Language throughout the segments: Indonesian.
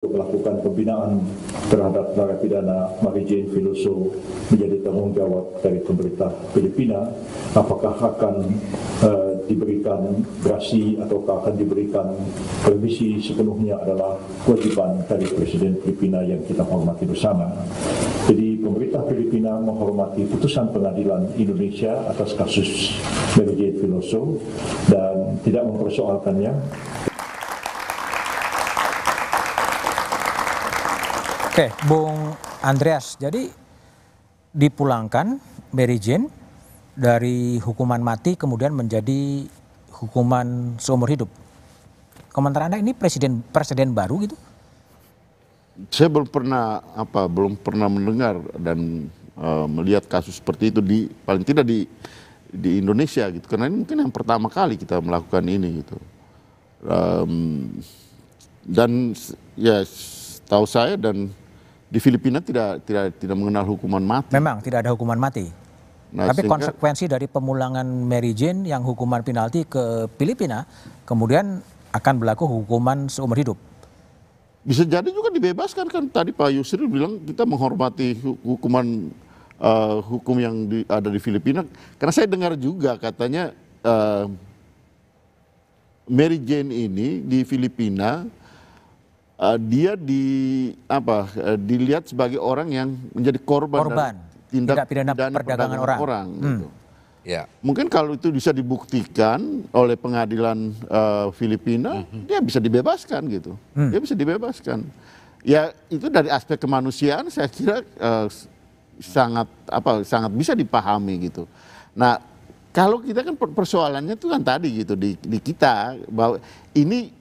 melakukan pembinaan terhadap narapidana Mary Jane Filoso menjadi tanggung jawab dari pemerintah Filipina. Apakah akan diberikan grasi ataukah akan diberikan remisi sepenuhnya adalah kewajiban dari Presiden Filipina yang kita hormati bersama. Jadi pemerintah Filipina menghormati putusan pengadilan Indonesia atas kasus Mary Jane Filoso dan tidak mempersoalkannya. Oke, Bung Andreas, jadi dipulangkan Mary Jane dari hukuman mati kemudian menjadi hukuman seumur hidup. Komentar Anda, ini presiden baru gitu? Saya belum pernah mendengar dan melihat kasus seperti itu paling tidak di Indonesia gitu. Karena ini mungkin yang pertama kali kita melakukan ini gitu. Dan ya tahu saya dan di Filipina tidak mengenal hukuman mati. Memang tidak ada hukuman mati. Nah, tapi konsekuensi dari pemulangan Mary Jane yang hukuman penalti ke Filipina kemudian akan berlaku hukuman seumur hidup. Bisa jadi juga dibebaskan, kan tadi Pak Yusril bilang kita menghormati hukuman hukum yang ada di Filipina. Karena saya dengar juga katanya Mary Jane ini di Filipina dia dilihat sebagai orang yang menjadi korban tindak pidana perdagangan orang. Gitu. Ya. Mungkin kalau itu bisa dibuktikan oleh pengadilan Filipina, dia bisa dibebaskan gitu. Dia bisa dibebaskan. Ya itu dari aspek kemanusiaan saya kira sangat bisa dipahami gitu. Nah kalau kita kan persoalannya itu kan tadi gitu di kita bahwa ini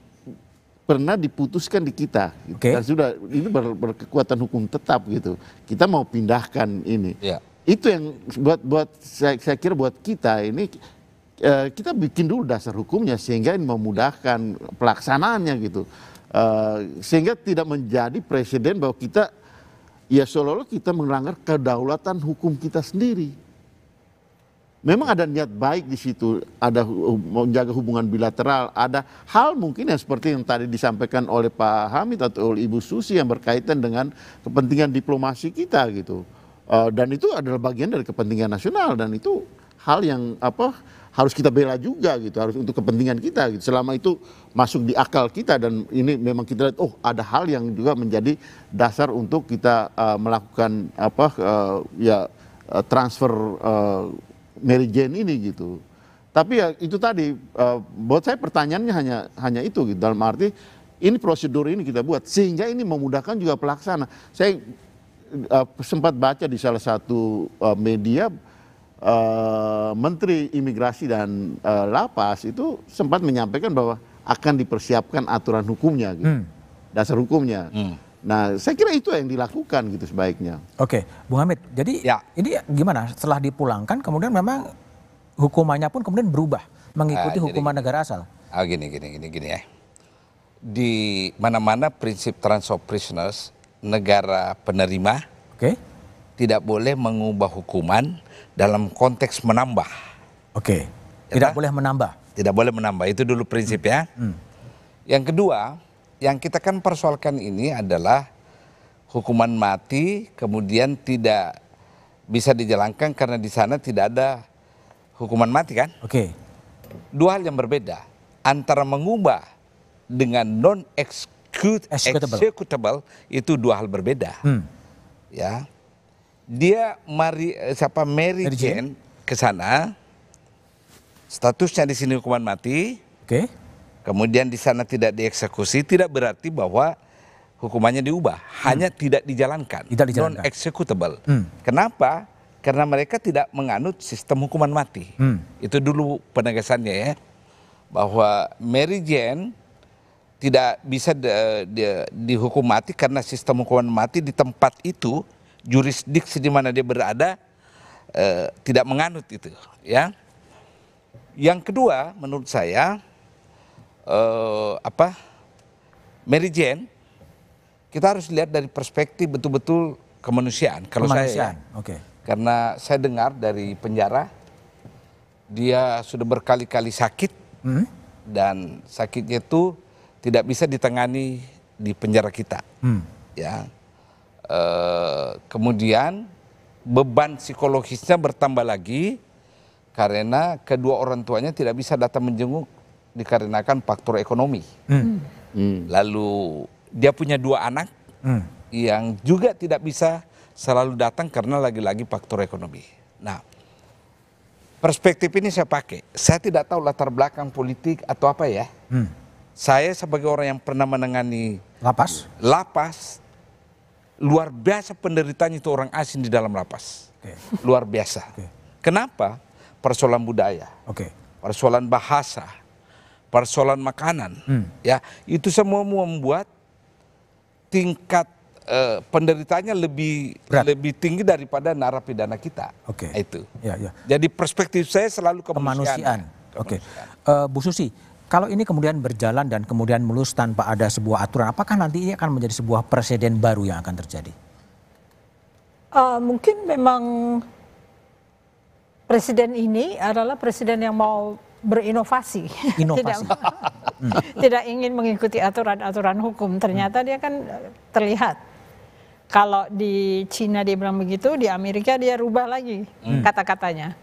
pernah diputuskan di kita dan sudah ini berkekuatan hukum tetap gitu. Kita mau pindahkan ini. Ya. Itu yang buat saya kira buat kita ini kita bikin dulu dasar hukumnya sehingga ini memudahkan pelaksanaannya gitu. Sehingga tidak menjadi presiden bahwa kita ya seolah-olah kita melanggar kedaulatan hukum kita sendiri. Memang ada niat baik di situ, ada menjaga hubungan bilateral, ada hal mungkin yang seperti yang tadi disampaikan oleh Pak Hamid atau oleh Ibu Susi yang berkaitan dengan kepentingan diplomasi kita gitu. Dan itu adalah bagian dari kepentingan nasional dan itu hal yang harus kita bela juga gitu, harus untuk kepentingan kita gitu. Selama itu masuk di akal kita dan ini memang kita lihat ada hal yang juga menjadi dasar untuk kita melakukan transfer Mary Jane ini gitu. Tapi ya itu tadi buat saya pertanyaannya hanya itu gitu, dalam arti ini prosedur ini kita buat sehingga ini memudahkan juga pelaksana. Saya sempat baca di salah satu media Menteri Imigrasi dan Lapas itu sempat menyampaikan bahwa akan dipersiapkan aturan hukumnya gitu. Dasar hukumnya. Nah, saya kira itu yang dilakukan gitu sebaiknya. Oke, Bung Hamid. Jadi ini gimana? Setelah dipulangkan, kemudian memang hukumannya pun kemudian berubah mengikuti hukuman negara asal. Gini ya. Di mana-mana prinsip transfer prisoners, negara penerima tidak boleh mengubah hukuman dalam konteks menambah. Tidak boleh menambah. Tidak boleh menambah. Itu dulu prinsipnya. Yang kedua, yang kita kan persoalkan ini adalah hukuman mati kemudian tidak bisa dijalankan karena di sana tidak ada hukuman mati kan? Dua hal yang berbeda antara mengubah dengan non executable itu dua hal berbeda. Ya, dia Mary Jane ke sana, statusnya di sini hukuman mati. Kemudian di sana tidak dieksekusi, tidak berarti bahwa hukumannya diubah, hanya tidak dijalankan, non executable. Kenapa? Karena mereka tidak menganut sistem hukuman mati. Itu dulu penegasannya ya, bahwa Mary Jane tidak bisa dihukum mati karena sistem hukuman mati di tempat itu, jurisdiksi di mana dia berada tidak menganut itu. Ya. Yang kedua, menurut saya Mary Jane kita harus lihat dari perspektif betul-betul kemanusiaan. Kalau saya, karena saya dengar dari penjara dia sudah berkali-kali sakit dan sakitnya itu tidak bisa ditangani di penjara kita. Ya, kemudian beban psikologisnya bertambah lagi karena kedua orang tuanya tidak bisa datang menjenguk dikarenakan faktor ekonomi. Lalu dia punya 2 anak yang juga tidak bisa selalu datang karena lagi-lagi faktor ekonomi. Nah, perspektif ini saya pakai. Saya tidak tahu latar belakang politik atau apa ya. Saya sebagai orang yang pernah menangani lapas, luar biasa penderitanya itu orang asing di dalam lapas. Luar biasa. Kenapa? Persoalan budaya, persoalan bahasa, persoalan makanan, ya itu semua membuat tingkat penderitaannya lebih tinggi daripada narapidana kita. Itu. Jadi perspektif saya selalu kemanusiaan. Bu Susi, kalau ini kemudian berjalan dan kemudian mulus tanpa ada sebuah aturan, apakah nanti ini akan menjadi sebuah presiden baru yang akan terjadi? Mungkin memang presiden ini adalah presiden yang mau berinovasi. Tidak ingin mengikuti aturan-aturan hukum. Ternyata dia kan terlihat. Kalau di Cina dia bilang begitu, di Amerika dia rubah lagi kata-katanya.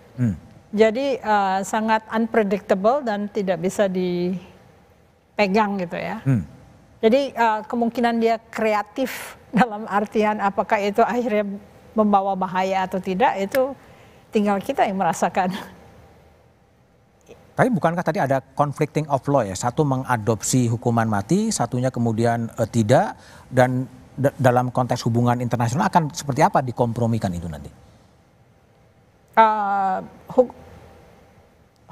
Jadi sangat unpredictable dan tidak bisa dipegang gitu ya. Jadi kemungkinan dia kreatif dalam artian apakah itu akhirnya membawa bahaya atau tidak, itu tinggal kita yang merasakan. Tapi bukankah tadi ada conflicting of law ya? Satu mengadopsi hukuman mati, satunya kemudian tidak, dan dalam konteks hubungan internasional akan seperti apa dikompromikan itu nanti?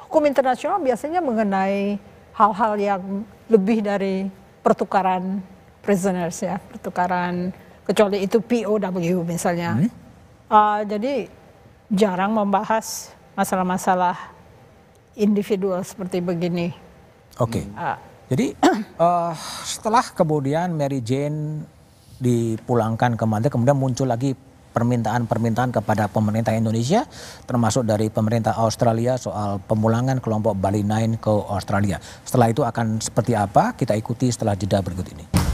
Hukum internasional biasanya mengenai hal-hal yang lebih dari pertukaran prisoners ya, pertukaran, kecuali itu POW misalnya. Jadi jarang membahas masalah-masalah individual seperti begini. Jadi setelah kemudian Mary Jane dipulangkan ke Malta, kemudian muncul lagi permintaan-permintaan kepada pemerintah Indonesia, termasuk dari pemerintah Australia soal pemulangan kelompok Bali 9 ke Australia. Setelah itu akan seperti apa? Kita ikuti setelah jeda berikut ini.